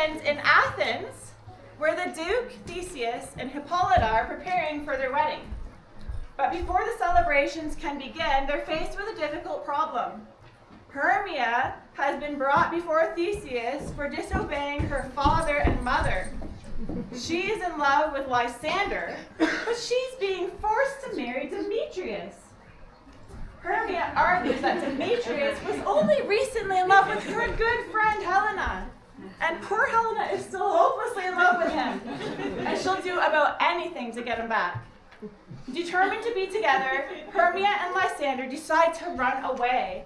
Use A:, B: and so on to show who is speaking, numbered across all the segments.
A: begins in Athens, where the Duke, Theseus, and Hippolyta are preparing for their wedding. But before the celebrations can begin, they're faced with a difficult problem. Hermia has been brought before Theseus for disobeying her father and mother. She is in love with Lysander, but she's being forced to marry Demetrius. Hermia argues that Demetrius was only recently in love with her good friend Helena, and poor Helena is still hopelessly in love with him, and she'll do about anything to get him back. Determined to be together, Hermia and Lysander decide to run away.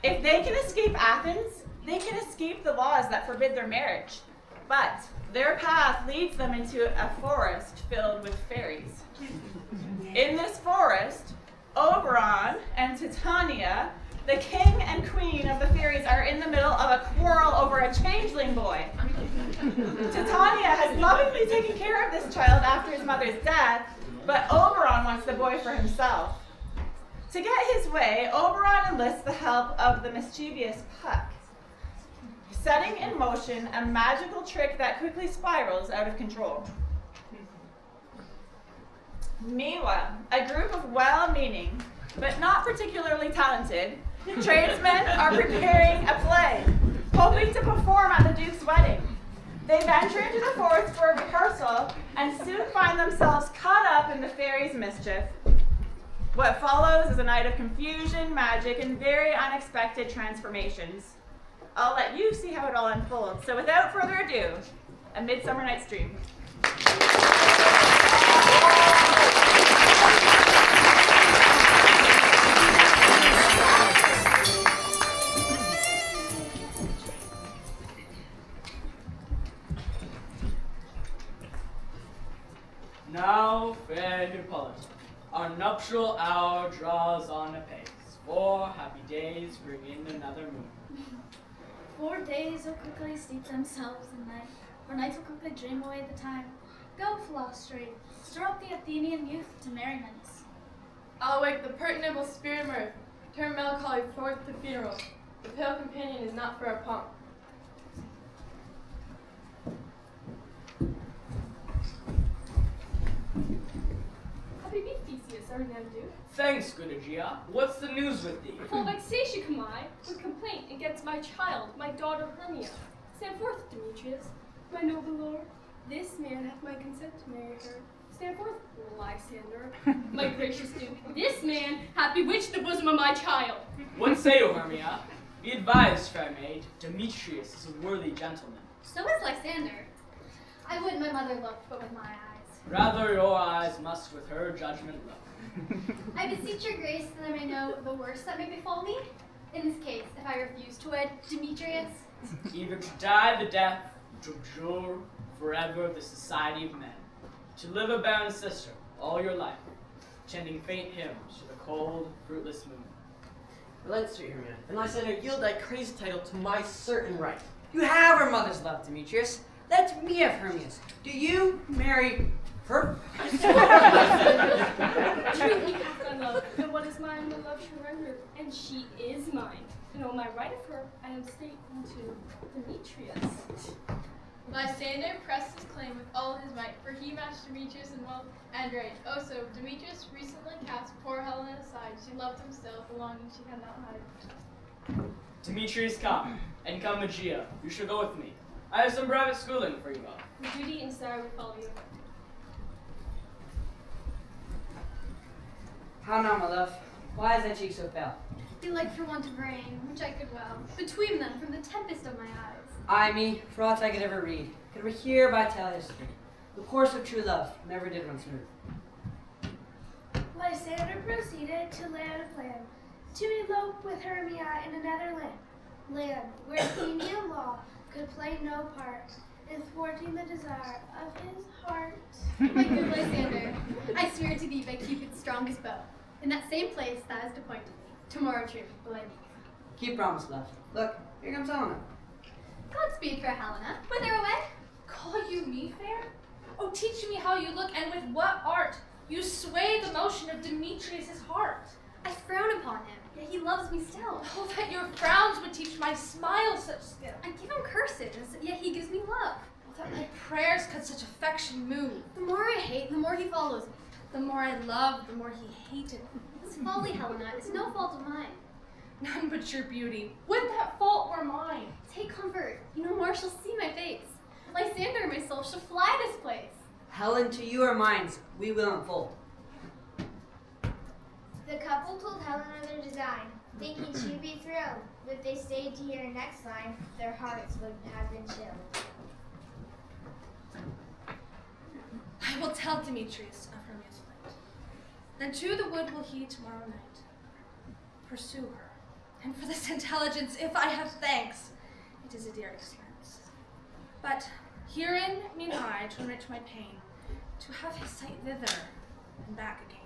A: If they can escape Athens, they can escape the laws that forbid their marriage. But their path leads them into a forest filled with fairies. In this forest, Oberon and Titania, the king and queen of the fairies, are in the middle of a quarrel over a changeling boy. Titania has lovingly taken care of this child after his mother's death, but Oberon wants the boy for himself. To get his way, Oberon enlists the help of the mischievous Puck, setting in motion a magical trick that quickly spirals out of control. Meanwhile, a group of well-meaning, but not particularly talented, tradesmen are preparing a play, hoping to perform at the Duke's wedding. They venture into the forest for a rehearsal and soon find themselves caught up in the fairies' mischief. What follows is a night of confusion, magic, and very unexpected transformations. I'll let you see how it all unfolds. So without further ado, A Midsummer Night's Dream.
B: Now, fair Hippolyta, our nuptial hour draws on apace. 4 happy days bring in another moon.
C: 4 days will quickly steep themselves in night, or night will quickly dream away the time. Go, philosophy, stir up the Athenian youth to merriments.
D: I'll wake the pert nimble spirit mirth, turn melancholy forth to funeral. The pale companion is not for a pomp.
E: Happy be Theseus, our young Duke.
B: Thanks, good Aegea. What's the news with thee?
E: Full vexation come I, with complaint against my child, my daughter Hermia. Stand forth, Demetrius, my noble lord. This man hath my consent to marry her. Stand forth, Lysander, my gracious Duke. This man hath bewitched the bosom of my child.
B: What say you, Hermia? Be advised, fair maid, Demetrius is a worthy gentleman.
C: So is Lysander. I would my mother looked, but with my eyes.
B: Rather your eyes must with her judgment look.
C: I beseech your grace that I may know the worst that may befall me. In this case, if I refuse to wed Demetrius,
B: Either to die the death, to abjure forever the society of men, to live a barren sister all your life, chanting faint hymns to the cold, fruitless moon.
F: Relent, sweet Hermia, and Lysander, yield thy crazy title to my certain right. You have her mother's love, Demetrius. Let me have Hermia's. Do you marry her?
E: Truly hath my love, and what is mine, my love shall render, and she is mine. And on my right of her, I am state unto Demetrius.
D: Lysander pressed his claim with all his might, for he matched Demetrius in wealth and range. Also, Demetrius recently cast poor Helena aside. She loved him still, the longing she could not hide.
B: Demetrius, come, and come, Aegea. You shall go with me. I have some private schooling for you all.
E: With duty and desire will follow you.
F: How now, my love? Why is thy cheek so pale?
C: belike for want of rain, which I could well between them from the tempest of my eyes.
F: I me, for aught I could ever read, could ever hear by tell history. The course of true love never did run smooth.
G: Lysander proceeded to lay out a plan to elope with Hermia in another land where Athenian law could play no part in thwarting the desire of his heart.
C: My good Lysander, I swear to thee by Cupid's strongest bow, in that same place thou hast appointed me. Tomorrow true will I meet you.
F: Keep promise, love. Look, here comes Helena.
C: Godspeed, fair Helena. Whither away?
E: Call you me fair? Oh, teach me how you look, and with what art you sway the motion of Demetrius' heart.
C: I frown upon him, yet he loves me still.
E: Oh, that your frowns would teach my smile such skill.
C: I give him curses, yet he gives me love.
H: that my prayers could such affection move.
I: The more I hate, the more he follows. The more I love, the more he hated. It's folly, Helena. It's no fault of mine.
H: None but your beauty. Would that fault were mine.
I: Take comfort. You no more shall see my face. Lysander and myself shall fly this place.
F: Helen, to you our minds, we will unfold.
J: The couple told Helena their design, thinking she'd be thrilled. But if they stayed to hear her next line, their hearts would have been chilled.
H: I will tell Demetrius of Hermia's flight. Then to the wood will he tomorrow night pursue her. And for this intelligence, if I have thanks, it is a dear expense. But herein mean I to enrich my pain, to have his sight thither and back again.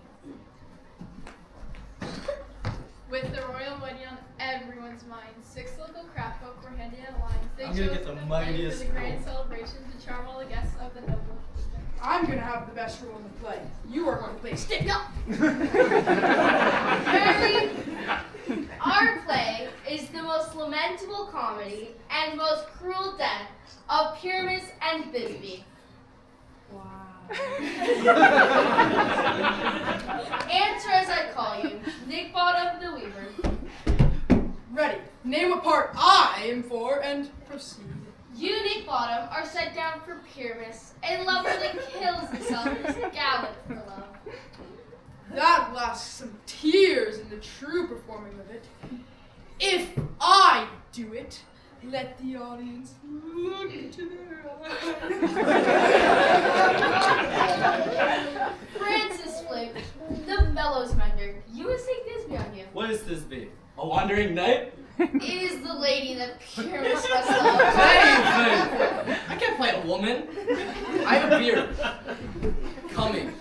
D: With the royal wedding on everyone's mind, 6 local craft folk were handing out lines. They
K: I'm gonna
D: chose
K: get the
D: the play
K: mightiest
D: for the grand
K: role.
D: celebration to charm all the guests of the noble.
L: I'm gonna have the best role in the play. You are going to play stick up.
M: Mary, our play is the most lamentable comedy and most cruel death of Pyramus and Thisbe. Answer as I call you, Nick Bottom the Weaver.
L: Ready. Name a part I am for and proceed.
M: You, Nick Bottom, are set down for Pyramus, a lover that kills himself and is gallant for love.
L: That lasts some tears in the true performing of it. If I do it, let the audience look into their eyes.
M: Francis Flake, the bellows mender, you would say Thisbe on you.
K: What is this be? A wandering knight?
M: It is the lady that Pyramus must love.
K: Hey, I can't play a woman. I have a beard. Coming.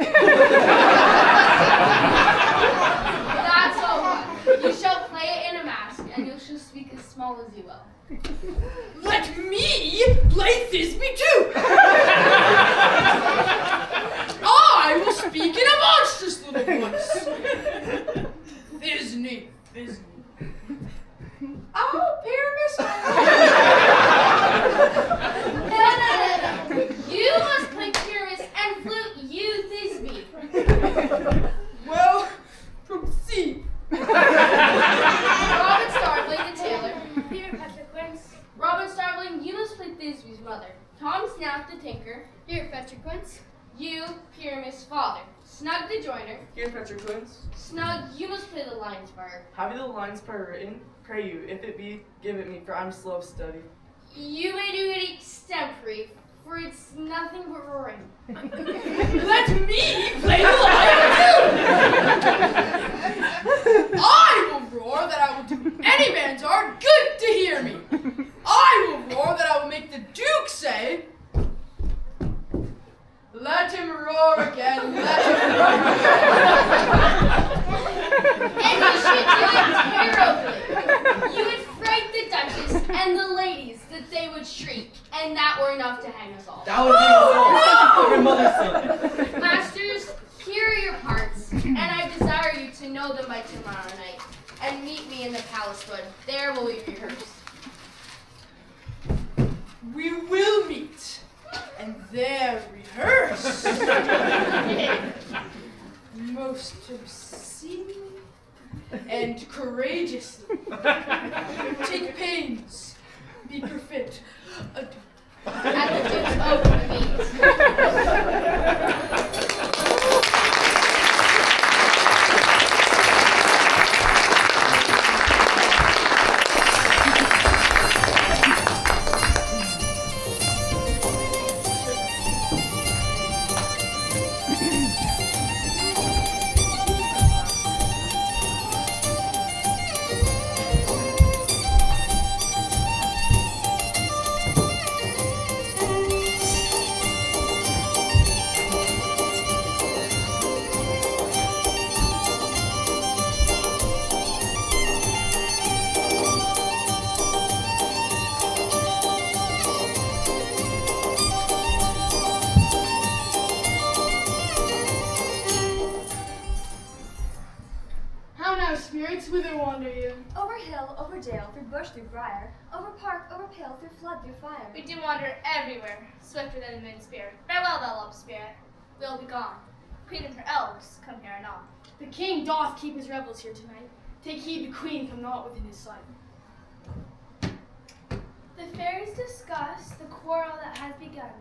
M: That's all right. You shall play it in a mask, and you shall speak as small as you will.
L: Let me play Thisbe too! I will speak in a monstrous little voice. Thisbe. Oh, Pyramus!
M: No. You must play Pyramus and flute you Thisbe.
L: Well, proceed.
M: Robin Starveling the tailor.
G: Peter Petriquins.
M: Robin Starveling, you must play Thisbe's mother. Tom Snap the tinker.
I: Here, Petriquins.
M: You, Pyramus' father. Snug the joiner.
N: Here, Petriquins.
M: Snug, you must play the lion's bar.
N: Have you the lines part written? Pray you, if it be, give it me, for I'm slow of study.
M: You may do it extempore, for it's nothing but roaring.
L: Let me play the lion too! I will roar that I will do any man's art good to hear me. I will roar that I will make the Duke say, let him roar again, let him roar again.
M: And you should do it terribly. You would fright the Duchess and the ladies that they would shriek, and that were enough to hang us all.
K: That would be your mother's son.
M: Masters, here are your parts, and I desire you to know them by tomorrow night, and meet me in the palace wood. There will we rehearse.
L: We will meet, and there rehearse. Most obscenely and courageously. Take pains, be perfect.
M: At the Duke's open meet.
E: wander you?
O: Over hill, over dale, through bush, through briar, over park, over pale, through flood, through fire.
M: We do wander everywhere, swifter than a mid spirit. Farewell, thou love spirit. We'll be gone. Queen and her elves come here anon.
E: The king doth keep his revels here tonight. Take heed the queen come not within his sight.
G: The fairies discuss the quarrel that has begun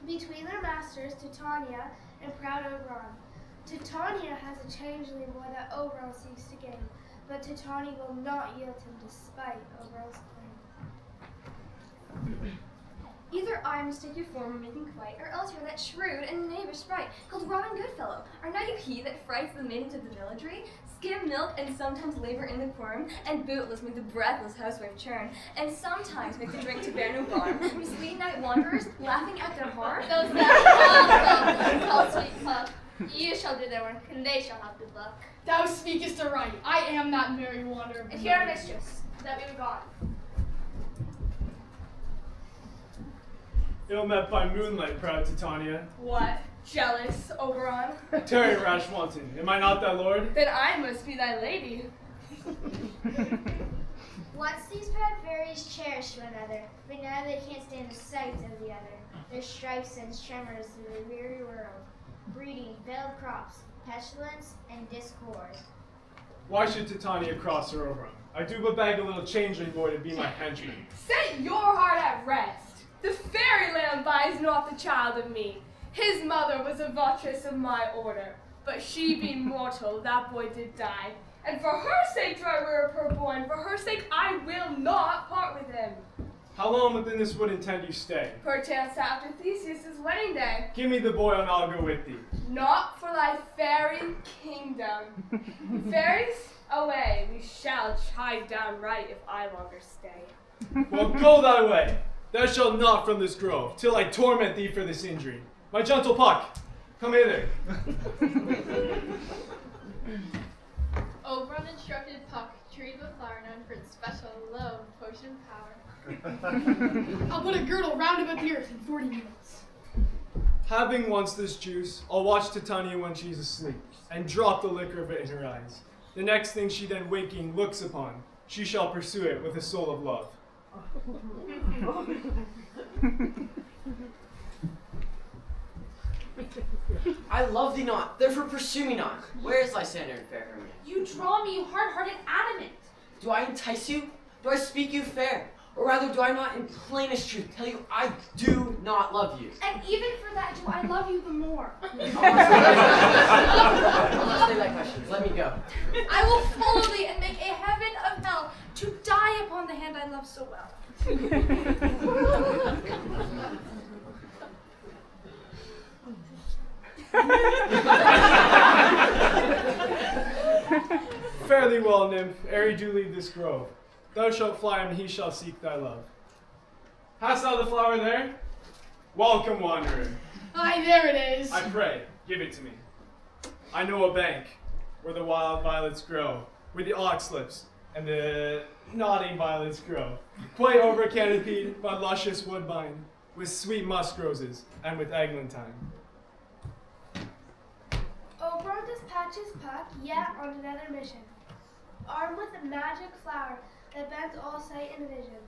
G: between their masters, Titania and proud Oberon. Titania has a changeling boy that Oberon seeks to gain, but Titania will not yield him despite Oberon's claim.
O: Either I mistake your form in making quite, or else you're that shrewd and knavish sprite, called Robin Goodfellow. Are not you he that frights the maidens of the villagery? Skim milk, and sometimes labor in the quorum, and bootless make the breathless housewife churn, and sometimes make the drink to bear no barm, mislead night wanderers, laughing at their harm?
M: Those that call sweet pup, you shall do their work, and they shall have good luck.
E: Thou speakest aright. I am that merry wanderer.
M: And here our mistress, that we were gone.
P: Ill met by moonlight, proud Titania.
Q: What? Jealous, Oberon?
P: Tarry, rash wanton, am I not thy lord?
Q: Then I must be thy lady.
J: Once these proud fairies cherished one another, but now they can't stand the sight of the other. Their strife sends tremors through the weary world, breeding failed crops, pestilence, and discord.
P: Why should Titania cross her Oberon? I do but beg a little changeling boy to be my henchman.
Q: Set your heart at rest. The fairyland buys not the child of me. His mother was a votress of my order, but she being mortal, that boy did die. And for her sake do I rear up her boy, and for her sake I will not part with him.
P: How long within this wood intend you stay?
Q: Perchance after Theseus' wedding day.
P: Give me the boy and I'll go with thee.
Q: Not for thy fairy kingdom. Fairies, away, we shall chide down right if I longer stay.
P: Well, go thy way. Thou shalt not from this grove, till I torment thee for this injury. My gentle Puck, come hither.
D: Oberon instructed Puck to read a flower known for its special low potion power.
E: I'll put a girdle round about the earth in 40 minutes.
P: Having once this juice, I'll watch Titania when she's asleep, and drop the liquor of it in her eyes. The next thing she then winking looks upon, she shall pursue it with a soul of love.
F: I love thee not, therefore pursue me not. Where is Lysander and fair Hermia?
H: You draw me, you hard-hearted adamant.
F: Do I entice you? Do I speak you fair? Or rather, do I not in plainest truth tell you I do not love you?
H: And even for that, do I love you the more?
F: I'll not say that question. Let me go.
H: I will follow thee and make a heaven of hell to die upon the hand I love so well.
P: Fare thee well, nymph, ere you do leave this grove. Thou shalt fly, and he shall seek thy love. Hast thou the flower there? Welcome, wanderer.
E: Aye, there it is.
P: I pray, give it to me. I know a bank where the wild violets grow, where the oxlips and the nodding violets grow, quite over canopied by luscious woodbine, with sweet musk roses and with eglantine.
G: Oberon dispatches Puck yet on another mission, armed with a magic flower that bends all sight and vision.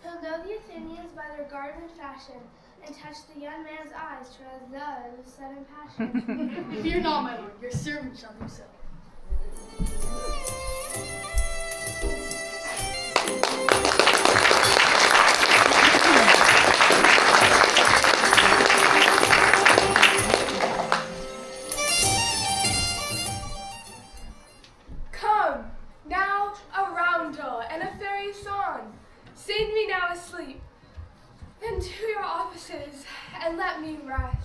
G: He'll know the Athenians by their garb and fashion, and touch the young man's eyes to as though with sudden passion.
E: Fear not, my lord, your servant shall do so.
Q: Come, now a roundel and a fairy song. Sing me now asleep. Then to your offices and let me rest.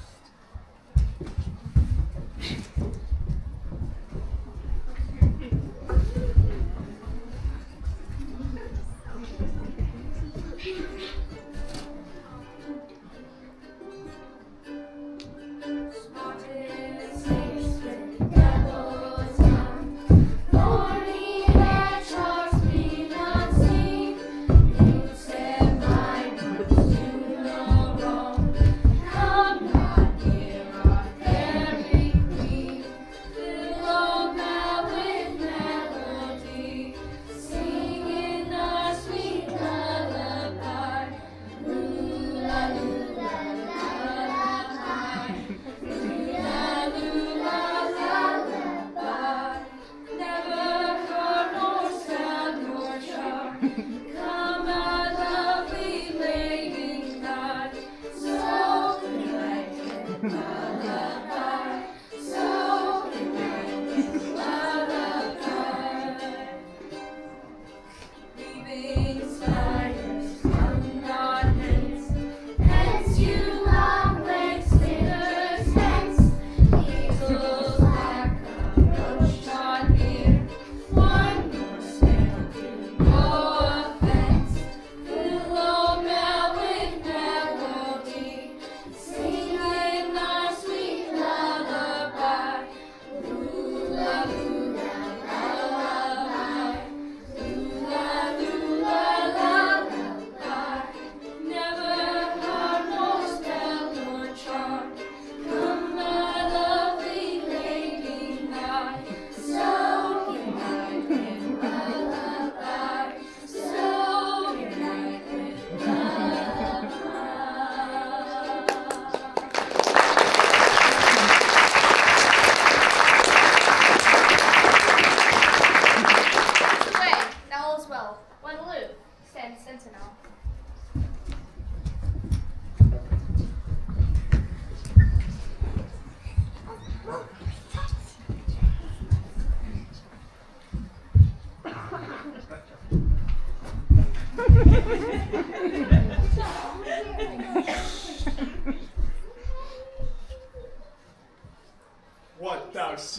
J: Come now.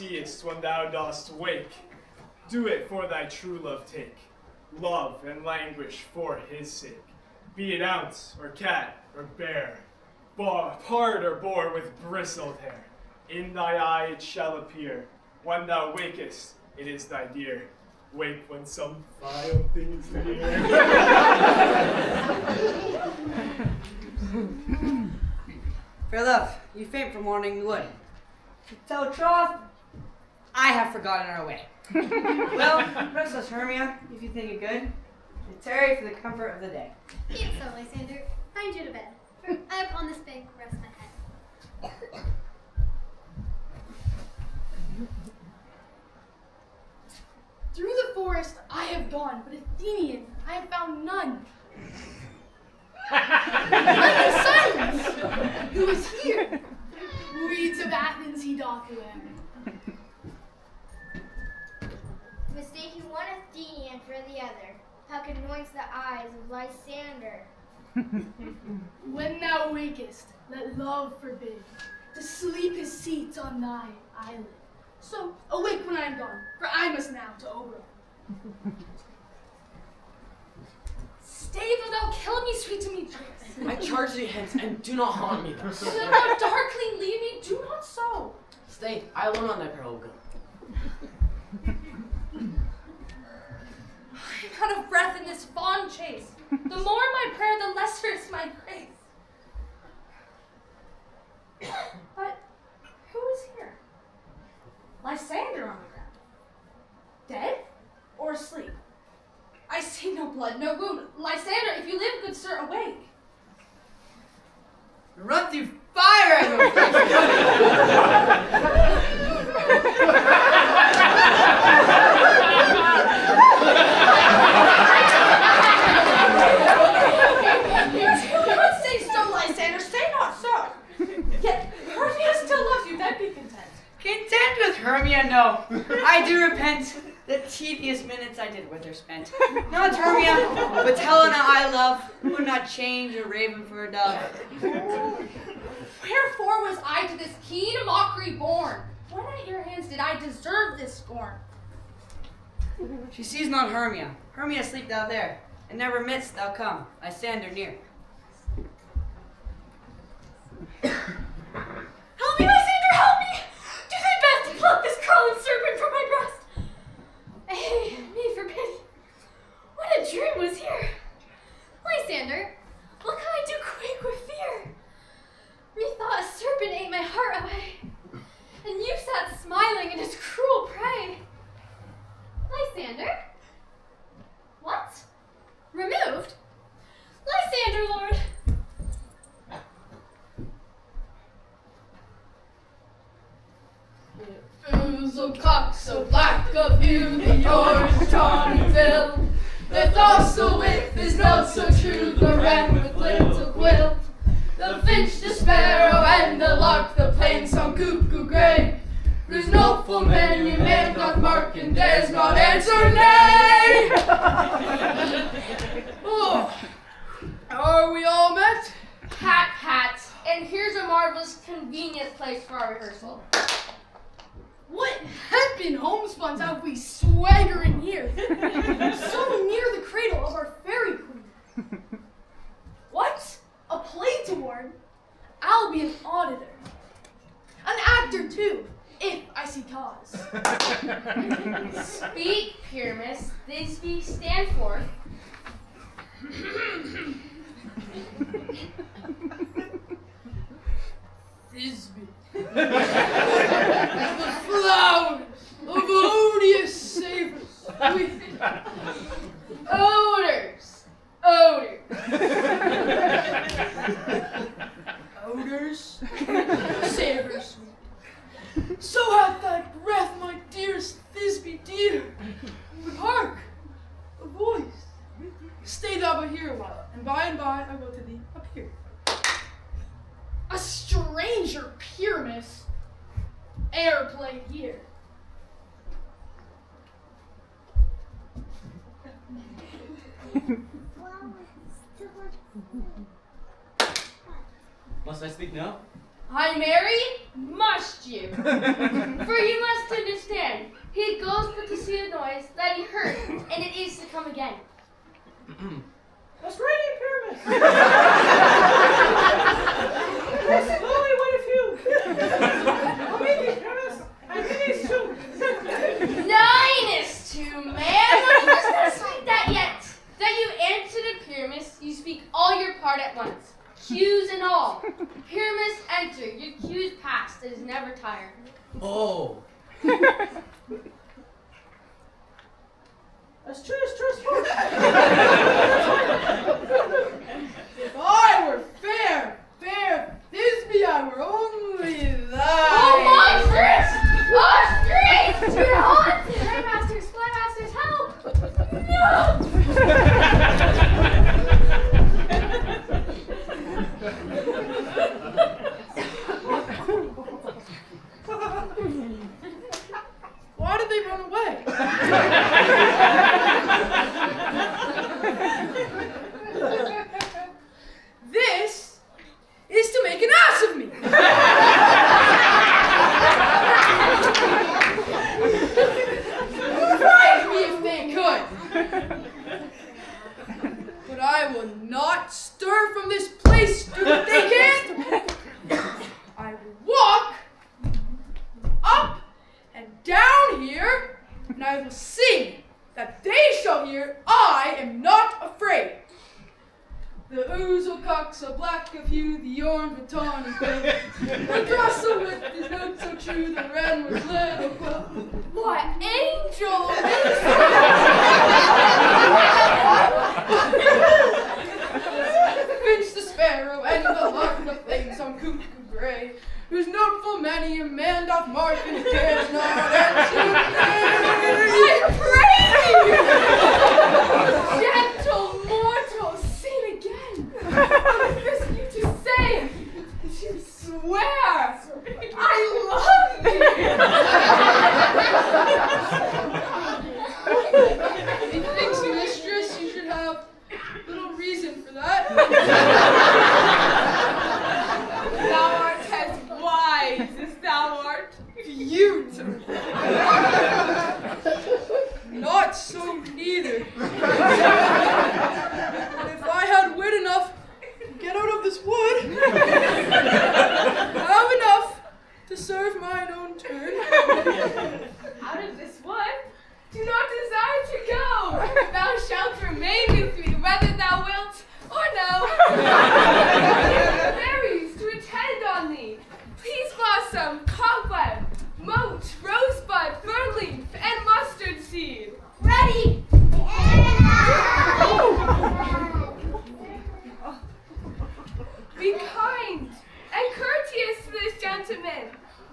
P: seest when thou dost wake. Do it for thy true love take. Love and languish for his sake. Be it ounce, or cat, or bear, pard or boar with bristled hair. In thy eye it shall appear. When thou wakest, it is thy dear. Wake when some vile thing is near.
F: Fair love, you faint from wandering the wood. To tell troth, I have forgotten our way. Well, rest us, Hermia, if you think it good, and tarry for the comfort of the day.
I: Eat so, Lysander. Find you to bed. For I upon this bank rest my head.
L: Through the forest I have gone, but Athenian I have found none. Like silence, who is here? Weeds of Athens he doth wear.
J: Mistaking one Athenian for the other, how can anoints the eyes of Lysander?
L: When thou wakest, let love forbid to sleep his seats on thy eyelid. So awake when I am gone, for I must now to Oberon.
H: Stay, though thou kill me, sweet Demetrius.
F: I charge thee hence, and do not haunt me thus.
H: Should thou darkly leave me, do not so.
F: Stay, I alone on thy peril will go.
H: I am out of breath in this fond chase. The more my prayer, the lesser is my grace. But who is here? Lysander on the ground. Dead or asleep? I see no blood, no wound. Lysander, if you live, good sir, awake.
F: Eruptive fire, I will
H: Do not say so, Lysander, say not so. Yet Hermia still loves you, then be content.
F: Content with Hermia, no. I do repent the tedious minutes I did with her spent. Not Hermia, but Helena I love, would not change a raven for a dove.
H: Wherefore was I to this keen mockery born? When at your hands did I deserve this scorn?
F: She sees not Hermia. Hermia sleep thou there, and never midst thou come, Lysander near.
H: Help me, Lysander, help me! Do thy best to pluck this crawling serpent from my breast.
I: Hey, me for pity. What a dream was here. Lysander, look how I do quake with fear. Methought a serpent ate my heart away, and you sat smiling at his cruel prey. Lysander? What? Removed? Lysander, Lord!
L: So cock, so black of hue, the orange tawny bill. The throstle whip is not so true, the wren with little quill. The finch, the sparrow, and the lark, the plain song cuckoo grey. There's no full many man doth mark, and dares not answer nay. Oh, are we all met?
M: Hat, and here's a marvelous convenient place for our rehearsal.
L: What hempen homespuns have we swaggering here? So near the cradle of our fairy queen. What? A play to warn? I'll be an auditor. An actor too, if I see cause.
M: Speak, Pyramus. Thisbe, stand forth.
L: Thisbe. The flowers of odious savors.
M: Odors.
L: Odors? Savors. So hath thy breath, my dearest Thisbe dear. But hark, a voice. Stay thou but here a while, and by I will to thee appear. A stranger, Pyramus. Air play here.
K: Must I speak now?
M: I marry? Must you? For you must understand, he goes but to see a noise that he heard, and it is to come again.
A: That's right, Pyramus. That's only one of you. How many, Pyramus? I think it's 2.
M: 9 is 2, man. I must not speak that yet. That you answer to Pyramus, you speak all your part at once. Cues and all. Pyramus enter, your cues past, it is never tired.
K: Oh.
A: That's true, it's true.
L: If I were fair Thisbe, I were only thine.
M: Oh, monstrous! Ostrich! We're haunted! Flymasters, help! No!
L: Why did they run away? This is to make an ass of me. Frighten me if they could. But I will not stir from this place, do what they can. I will walk up and down here, and I will sing that they shall hear I am not afraid. The ouzel cocks are black of hue, the Orn baton is blue. The throstle with his notes so true, the wren was little quill. What angel Finch the sparrow and the lark of things on cuckoo gray, whose note full many a man doth mark and dares not answer. I pray thee, gentle mortal, sing again. What is this you to say? To swear I love thee. Methinks, mistress, you should have little reason for that. Thou art as wise as thou art beautiful. Not so neither. But if I had wit enough to get out of this wood, have enough to serve mine own turn. Out of this wood? Do not desire to go. Thou shalt remain with me, whether thou wilt or no. Berries to attend on thee, peas blossom, cobweb, moat, rosebud, fern leaf, and mustard seed. Ready! Be kind and courteous to this gentleman.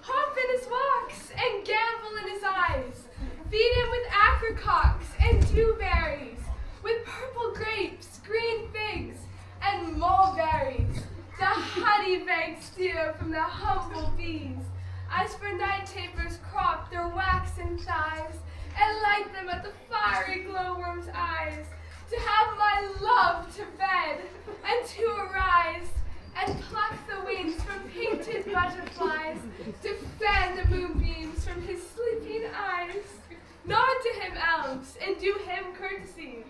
L: Hop in his walks and gambol in his eyes. Feed him with apricots and dewberries, with purple grapes, green figs, and mulberries. The honey begs steal from the humble bees. As for night tapers crop their waxen thighs, and light them at the fiery glowworm's eyes. To have my love to bed, and to arise, and pluck the wings from painted butterflies, to fan the moonbeams from his sleeping eyes. Nod to him, elves, and do him courtesies.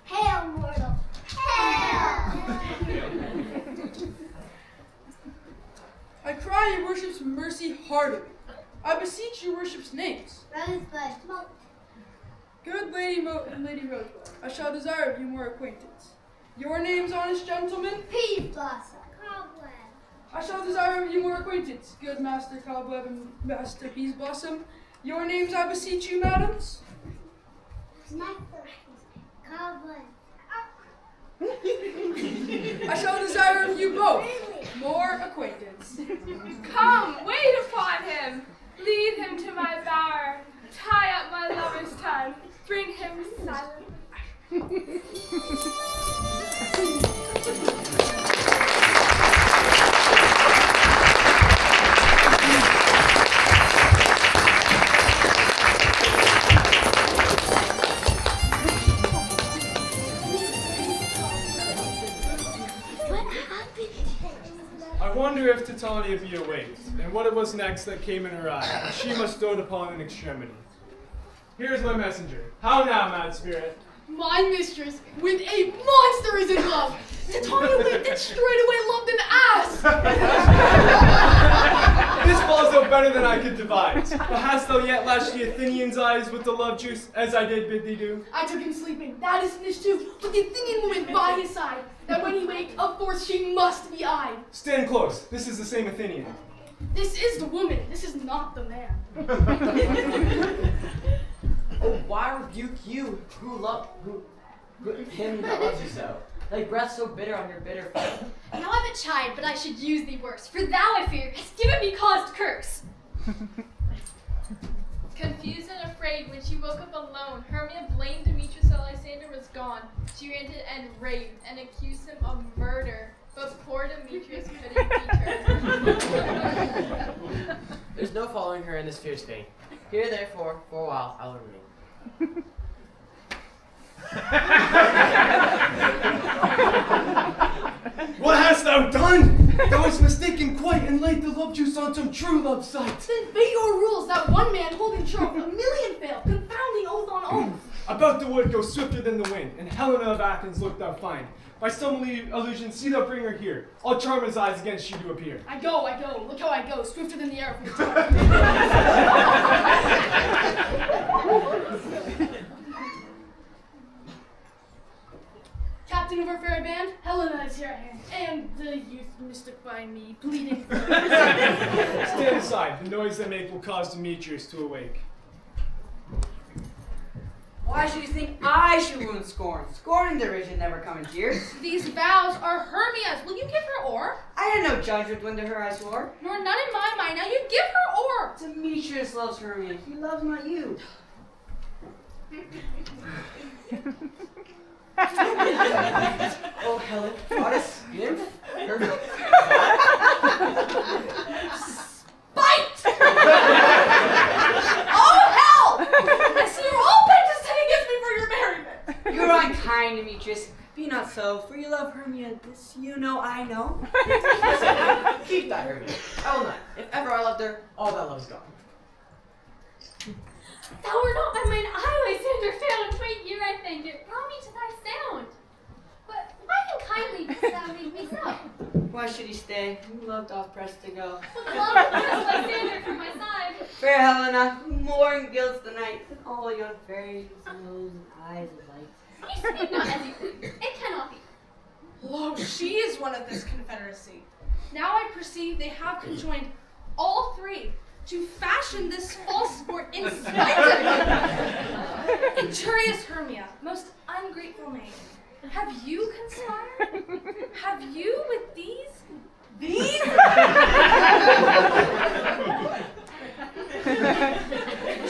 J: Hail, mortal! Hail!
L: I cry your worship's mercy heartily. I beseech your worship's names.
J: Rosebud, Moat.
L: Good Lady Moat and Lady Rosebud, I shall desire of you more acquaintance. Your names, honest gentlemen?
J: Peas blossom. Cobweb.
L: I shall desire of you more acquaintance. Good Master Cobweb and Master Peas Blossom. Your names, I beseech you, madams?
J: Cobweb.
L: I shall desire of you both more acquaintance. Come, wait upon him. Lead him to my bower. Tie up my lover's tongue. Bring him silent.
J: What happened?
P: I wonder if Titania be awake, and what it was next that came in her eye, and she must dote upon an extremity. Here's my messenger. How now, mad spirit?
L: My mistress, with a monster, is in love. Titania winked and straightway loved an ass.
P: This falls out better than I could devise. But hast thou yet lashed the Athenian's eyes with the love juice, as I did bid thee do?
L: I took him sleeping, that is finished too, with the Athenian woman by his side, that when he waked, of force she must be eyed.
P: Stand close. This is the same Athenian.
L: This is the woman, this is not the man.
R: Oh, why rebuke you him that loves you so? Thy breath so bitter on your bitter foe.
I: Now I'm a chide, but I should use thee worse, for thou, I fear, hast given me cause to curse.
D: Confused and afraid, when she woke up alone, Hermia blamed Demetrius that Lysander was gone. She ranted and raved and accused him of murder. But poor Demetrius couldn't beat her.
R: There's no following her in this fierce fate. Here, therefore, for a while, I'll remain.
P: What hast thou done? Thou hast mistaken quite and laid the love juice on some true love sight.
L: Then be your rules that one man holding troth, a million fail, confounding oath on oath.
P: About the wood go swifter than the wind, and Helena of Athens look thou find. By some illusion see thou bring her here. I'll charm his eyes against she do appear.
L: I go, look how I go, swifter than the air from the top. Captain of our fairy band, Helena is here at hand, and the youth mistook by me, bleeding.
P: Stand aside, the noise they make will cause Demetrius to awake.
F: Why should you think I should wound scorn? Scorn and derision never come in tears.
H: These vows are Hermia's. Will you give her ore?
F: I had no judgment when to her I swore.
H: Nor none in my mind. Now you give her ore.
F: Demetrius loves Hermia. He loves not you. Oh, Helen, goddess, nymph, perfect.
H: Spite! Oh, hell! I see you're all bent to set against me for your merriment.
F: You're unkind, Demetrius. Be not so, for you love Hermia. This you know I know.
R: Keep that, Hermia. I will not. If ever I loved her, all that love is gone.
I: Thou wert not by mine eye, Lysander, found. My ear, I thank it, brought me to thy sound. But why unkindly didst thou leave me so?
F: Why should he stay? Who love doth press to go.
I: With love of Lysander from my side.
F: Fair Helena, who more in guilt the night than all your fairies, nose, and eyes of light.
I: You speak not as you please. It cannot be.
H: Lo, she is one of this confederacy. Now I perceive they have conjoined all three to fashion this false sport in spite of me. Injurious Hermia, most ungrateful maid, have you conspired? Have you with these? These?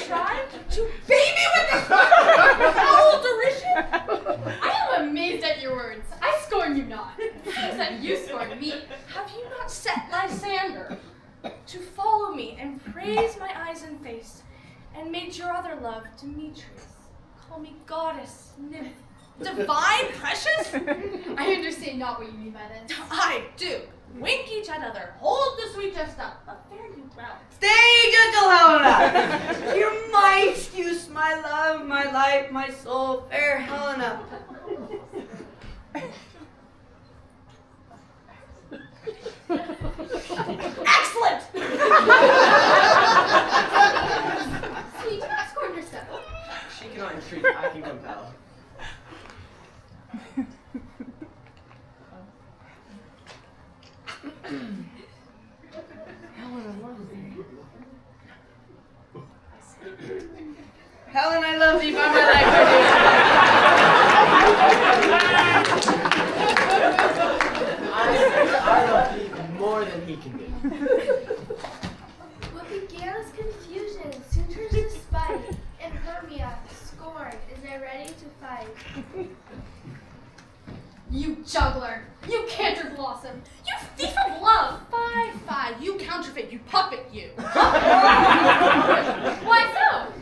H: Tried to bait me with this foul derision?
I: I am amazed at your words. I scorn you not. Thanks that you scorn me.
H: Have you not set Lysander to follow me and praise my eyes and face, and made your other love, Demetrius, call me goddess, nymph, divine, precious?
I: I understand not what you mean by this.
H: I do. Wink each at other, hold the sweet jest up, but fare you well.
F: Stay, gentle Helena! You're my excuse, my love, my life, my soul, fair Helena.
H: Excellent!
I: Sweet, do not scorn her so.
R: She cannot entreat, I can compel.
F: Helen, I love thee by my life.
R: I love thee more than he can do.
G: What began as confusion soon turns to spite, and Hermia, scorn, is there ready to fight.
I: You juggler! You canter blossom! You thief of love!
H: Fie, you counterfeit, you puppet, you.
I: Why so?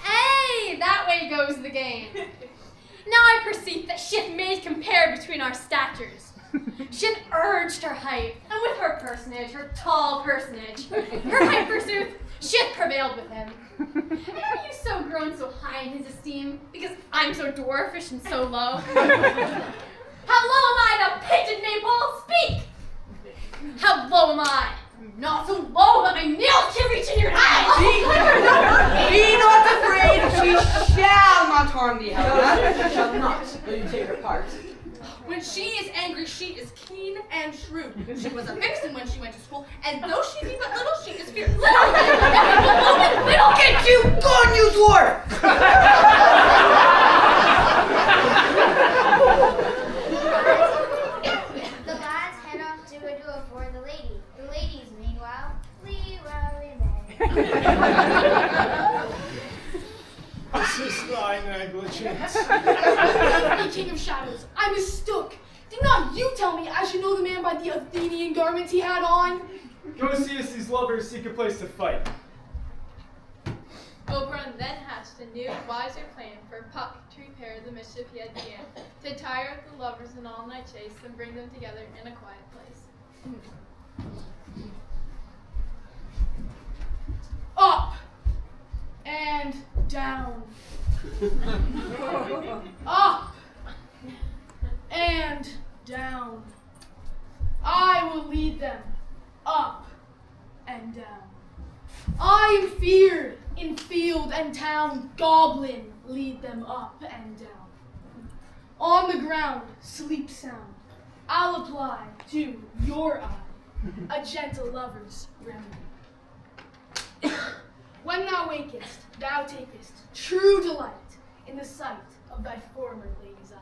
I: Hey, that way goes the game. Now I perceive that she hath made compare between our statures. She hath
O: urged her height, and with her personage, her tall personage, her height forsooth, she hath prevailed with him. And are you so grown so high in his esteem, because I'm so dwarfish and so low? How low am I, thou painted maypole? Speak! How low am I? Not so low that my nails can reach in your eyes!
F: Be not afraid, she shall not harm thee, Helena.
R: She shall not, though you take her part.
H: When she is angry, she is keen and shrewd. She was a vixen when she went to school, and though she be but little, she is fierce. Little
F: Get you gone, you dwarf!
J: The lads head off to a duel for the lady. The ladies, meanwhile, flee while we may.
P: This is thy negligence.
L: Help me, King of Shadows. I mistook. Did not you tell me I should know the man by the Athenian garments he had on?
P: Go see us these lovers seek a place to fight.
D: Oberon then hatched a new, wiser plan for Puck to repair the mischief he had began, to tire out the lovers in all-night chase and bring them together in a quiet place.
L: Up and down. Up and down. I will lead them up and down. I am feared in field and town. Goblin, lead them up and down. On the ground, sleep sound. I'll apply to your eye a gentle lover's remedy. When thou wakest, thou takest true delight in the sight of thy former lady's eye.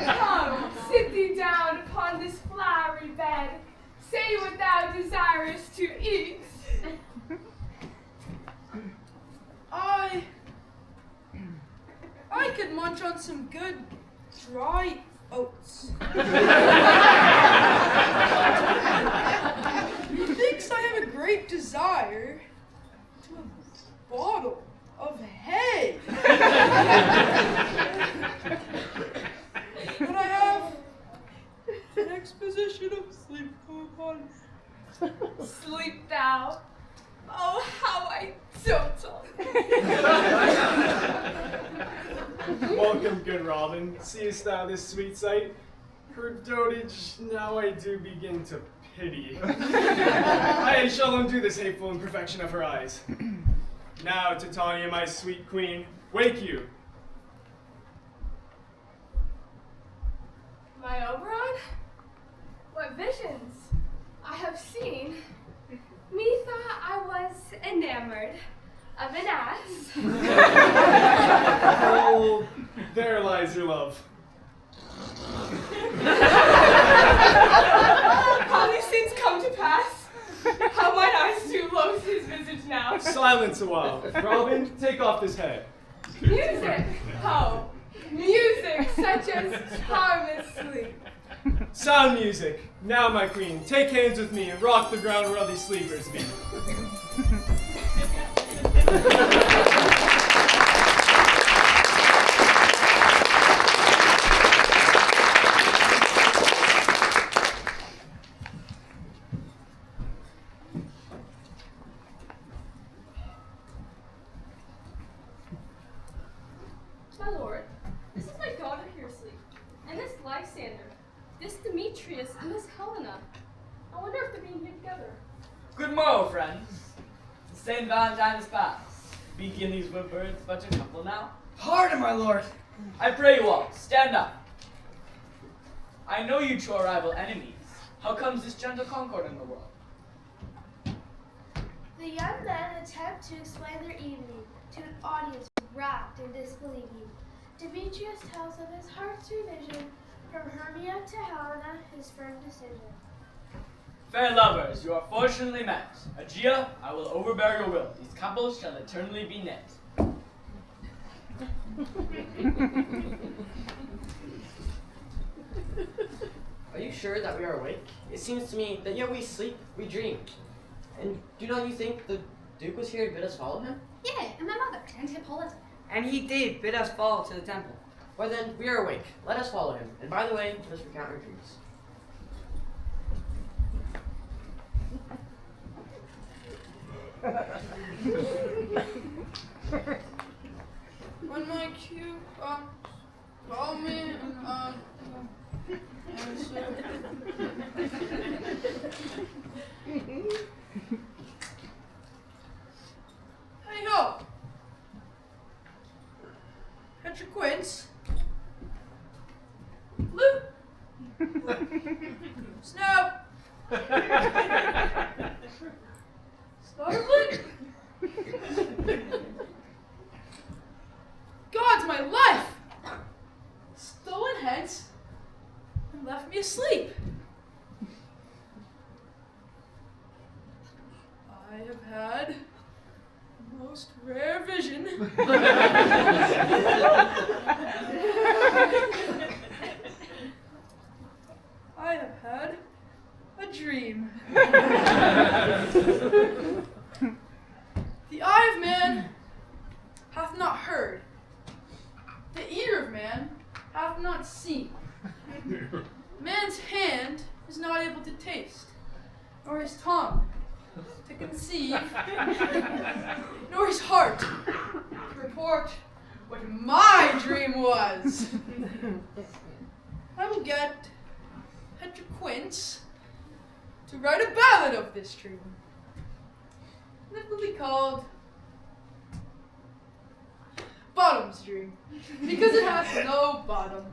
Q: Come, sit thee down upon this flowery bed. Say what thou desirest to eat.
L: I could munch on some good dry oats. Methinks I have a great desire to a bottle of hay. But I have an exposition of sleep going on.
Q: Sleep thou. Oh, how I dote on.
P: Welcome, good Robin. Seest thou this sweet sight? Her dotage now I do begin to pity. I shall undo this hateful imperfection of her eyes. Now, Titania, my sweet queen, wake you.
Q: My Oberon? What visions I have seen. Methought I was enamored of an ass.
P: Oh, there lies your love.
Q: How these things come to pass? How might I still loathe his visage now?
P: Silence a while. Robin, take off this head.
Q: Music! Oh, music such as harmless sleep.
P: Sound music. Now, my queen, take hands with me and rock the ground where all these sleepers be.
E: My lord, this is my daughter here asleep, and this Lysander, this Demetrius, and this Helena. I wonder if they're being here together.
B: Good morrow, friends. St. Valentine's passed. Begin these birds but a couple now?
F: Pardon, my lord.
B: I pray you all, stand up. I know you two are rival enemies. How comes this gentle concord in the world?
G: The young men attempt to explain their evening to an audience wrapped in disbelieving. Demetrius tells of his heart's revision, from Hermia to Helena, his firm decision.
B: Fair lovers, you are fortunately met. Aegea, I will overbear your will. These couples shall eternally be knit.
R: Are you sure that we are awake? It seems to me that yet we sleep, we dream. And do not you think the Duke was here and bid us follow him?
C: Yea, and my mother, and Hippolyta.
F: And he did bid us follow to the temple.
R: Well then, we are awake. Let us follow him. And by the way, let us recount our dreams.
L: When my cue comes, call me and I'll answer. Hey ho! Catch your quince. Blue. Snow. Starblink. God's my life! Stolen hence and left me asleep. I have had a most rare vision. I have had a dream. The eye of man hath not heard. The ear of man hath not seen. Man's hand is not able to taste, nor his tongue to conceive, nor his heart to report what my dream was. I will get Petra Quince to write a ballad of this dream. And it will be called Bottom's Dream, because it has no bottom.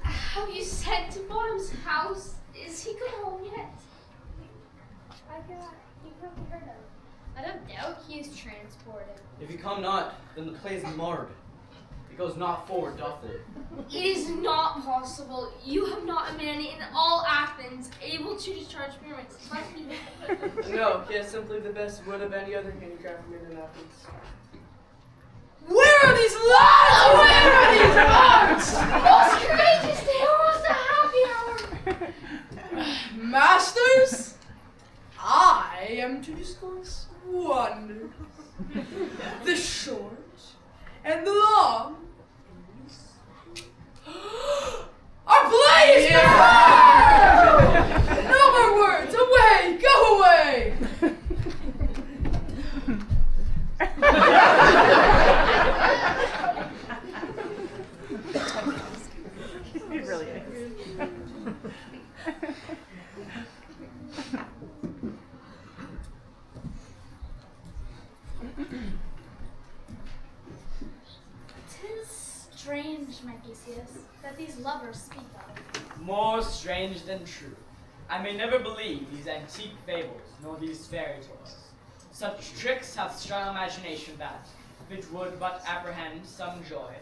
I: Have you sent to Bottom's house? Is he come home yet?
J: You can't be heard of.
I: I don't doubt he is transported.
R: If you come not, then the play is marred. It goes not forward, doth it?
I: It is not possible. You have not a man in all Athens able to discharge pyramids. Trust me.
N: No, he has simply the best wood of any other handicraft made in Athens.
L: Where are these lads? Where are these arts?
I: Most courageous day, almost a happy hour.
L: Masters, I am to discourse wonders. The short and the long. Our play is performed! No more words. Away, go away.
A: It really is.
C: Tis strange, my Theseus, that these lovers speak of.
B: More strange than true. I may never believe these antique fables, nor these fairy tales. Such tricks hath strong imagination that, if it would but apprehend some joy,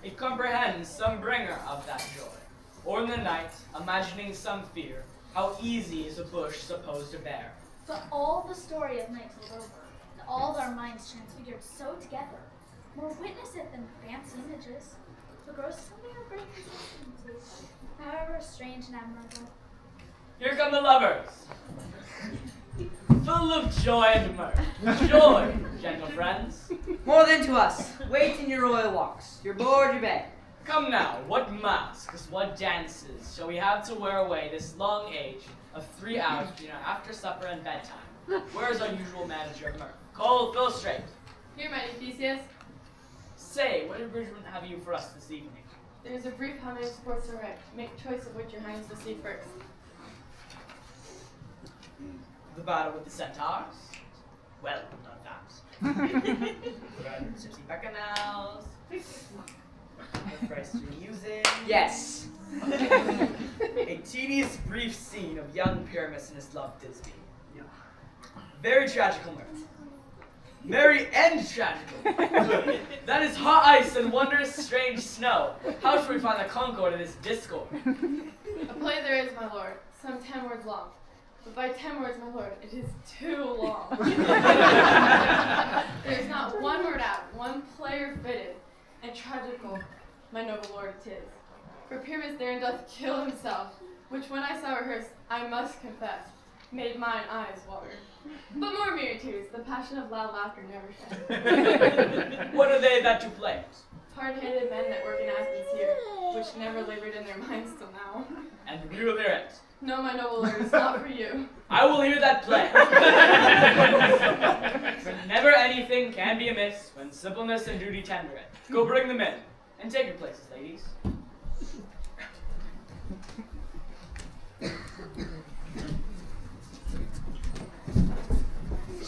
B: it comprehends some bringer of that joy. Or in the night, imagining some fear, how easy is a bush supposed to bear.
C: But all the story of night is over, and all our minds transfigured so together, more witness it than fancy images. The gross something of great consistency, however strange and admirable.
B: Here come the lovers, full of joy and mirth. Joy, gentle friends.
F: More than to us. Wait in your royal walks. Your board, your bed.
B: Come now, what masks, what dances shall we have to wear away this long age of 3 hours between our after supper and bedtime? Where is our usual manager of mirth? Cole, Phil Straight.
D: Here, mighty Theseus.
B: Say, what abridgment have you for us this evening?
N: There is a brief how many sports are right. Make choice of which your highness will see first.
B: The battle with the centaurs? Well done that. Gypsy bacchanals. The price to music.
F: Yes.
B: A tedious, brief scene of young Pyramus and his love Thisbe. Very tragical mirth. Merry and tragical. That is hot ice and wondrous strange snow. How shall we find the concord of this discord?
D: A play there is, my lord, some 10 words long. But by 10 words, my lord, it is too long. There is not one word out, one player fitted, and tragical, my noble lord it is. For Pyramus therein doth kill himself, which when I saw rehearsed, I must confess, made mine eyes water. But more merry tears, the passion of loud laughter never shed.
B: What are they that do play?
D: Hard-handed men that work in Athens here, which never labored in their minds till now.
B: And we will hear it.
D: No, my noble lord, it's not for you.
B: I will hear that play. For never anything can be amiss when simpleness and duty tender it. Go bring them in, and take your places, ladies.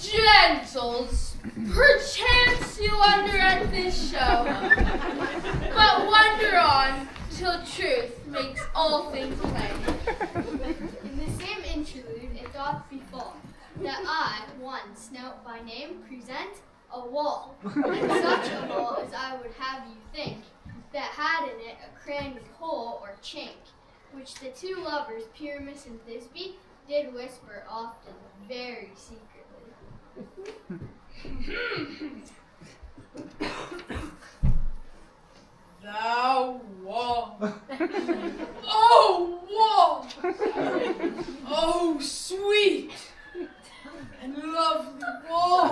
M: Gentles, perchance you wonder at this show, but wonder on till truth makes all things plain.
J: In the same interlude it doth befall that I, one snout by name, present a wall, and such a wall as I would have you think, that had in it a cranny hole or chink, which the two lovers, Pyramus and Thisbe, did whisper often, very secretly.
L: Thou wall. Oh, wall. Oh, sweet and lovely wall.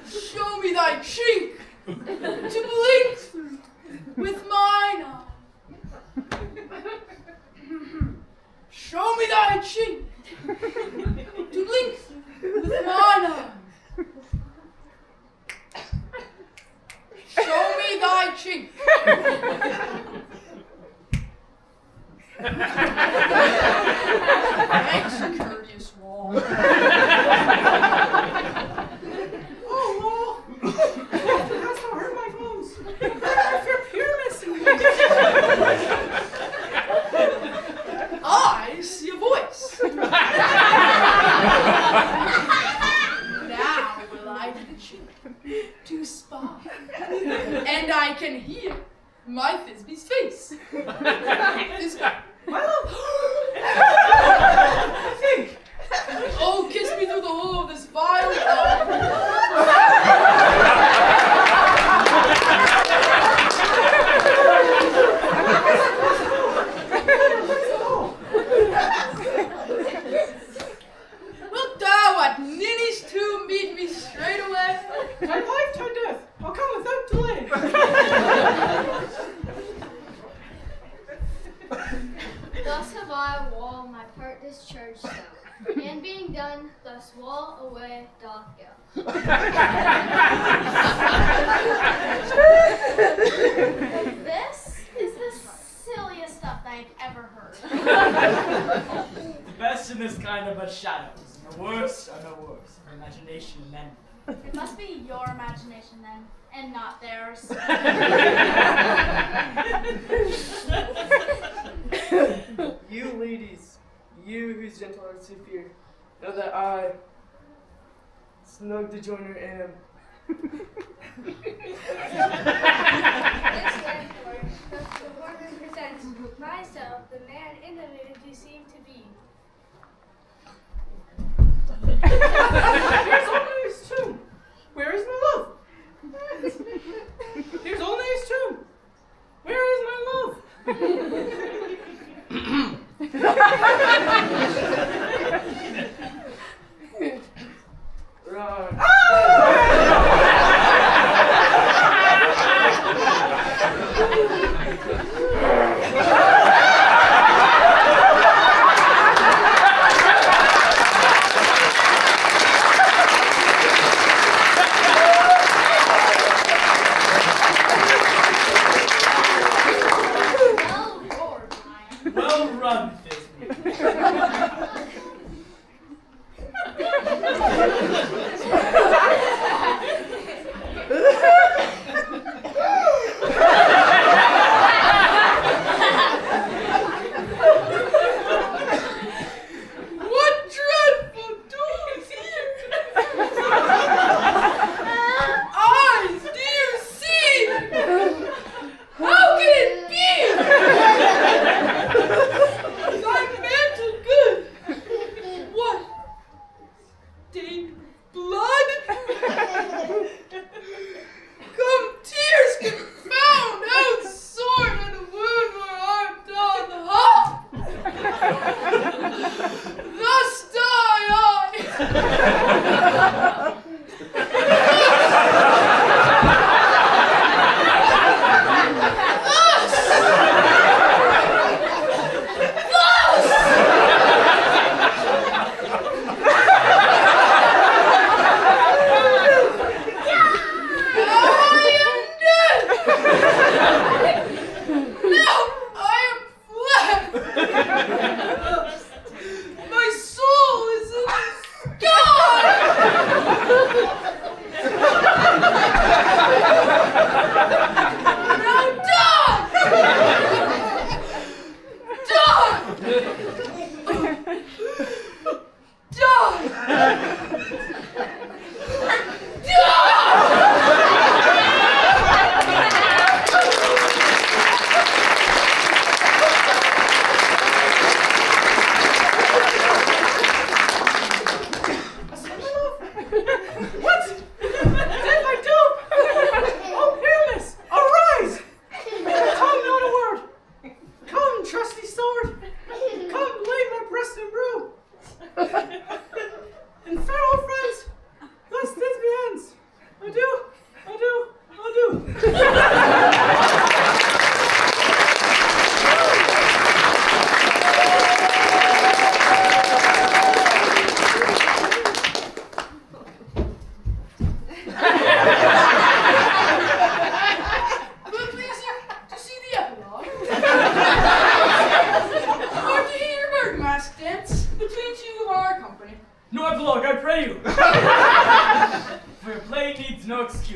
L: Show me thy chink to blink through with mine eye. Show me thy chink to blink through with mine eye. Show me thy chink. Thanks, courteous wall.
S: Oh, wall. Often hast thou heard my woes. I fear Pyramus in me.
L: I see a voice. Now will I to the chink to spy, and I can hear my Thisbe's face. Thisbe,
S: My love.
L: I think. Oh, kiss me through the hole of this vile Wilt thou at ninnies to meet me straight away?
S: My life, thy death. I'll come without delay.
J: Thus have I, wall, my part discharged so, and being done, thus wall away doth go.
C: This is the silliest stuff I've ever heard.
B: The best in this kind are but shadows, and the worst are no worse. Imagination men.
C: It must be your imagination then, and not theirs.
N: You ladies, you whose gentle hearts you fear, know that I, snug the joiner, am.
G: The woman presents myself, the man in the mood you seem to be.
S: Here's only his tomb. Where is my love? Here's only his tomb. Where is my love?
B: Well run, Thisbe.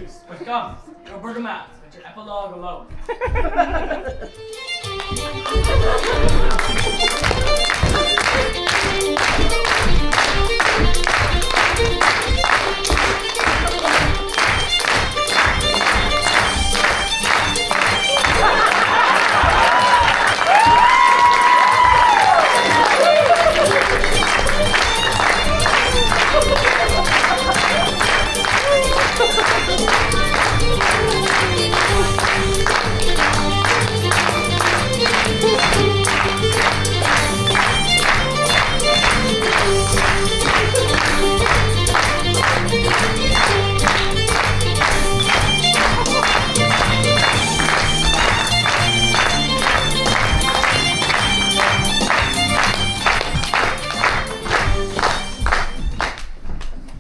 B: Demetrius. But come, your bergamot, let your epilogue alone.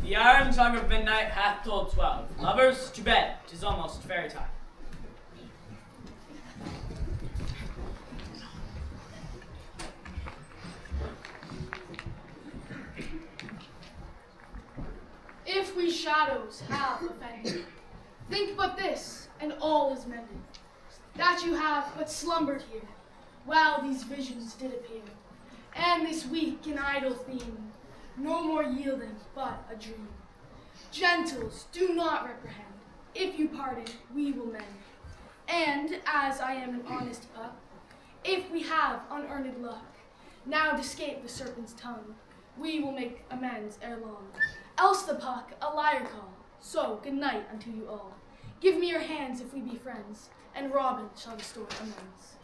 B: The iron tongue of midnight hath told 12. Lovers, to bed, 'tis almost fairy time.
Q: If we shadows have offended, think but this, and all is mended, that you have but slumbered here, while these visions did appear, and this weak and idle theme, no more yielding but a dream. Gentles, do not reprehend, if you pardon, we will mend. And as I am an honest pup, if we have unearned luck, now to escape the serpent's tongue, we will make amends ere long. Else the puck a liar call. So good night unto you all. Give me your hands if we be friends, and Robin shall restore amends.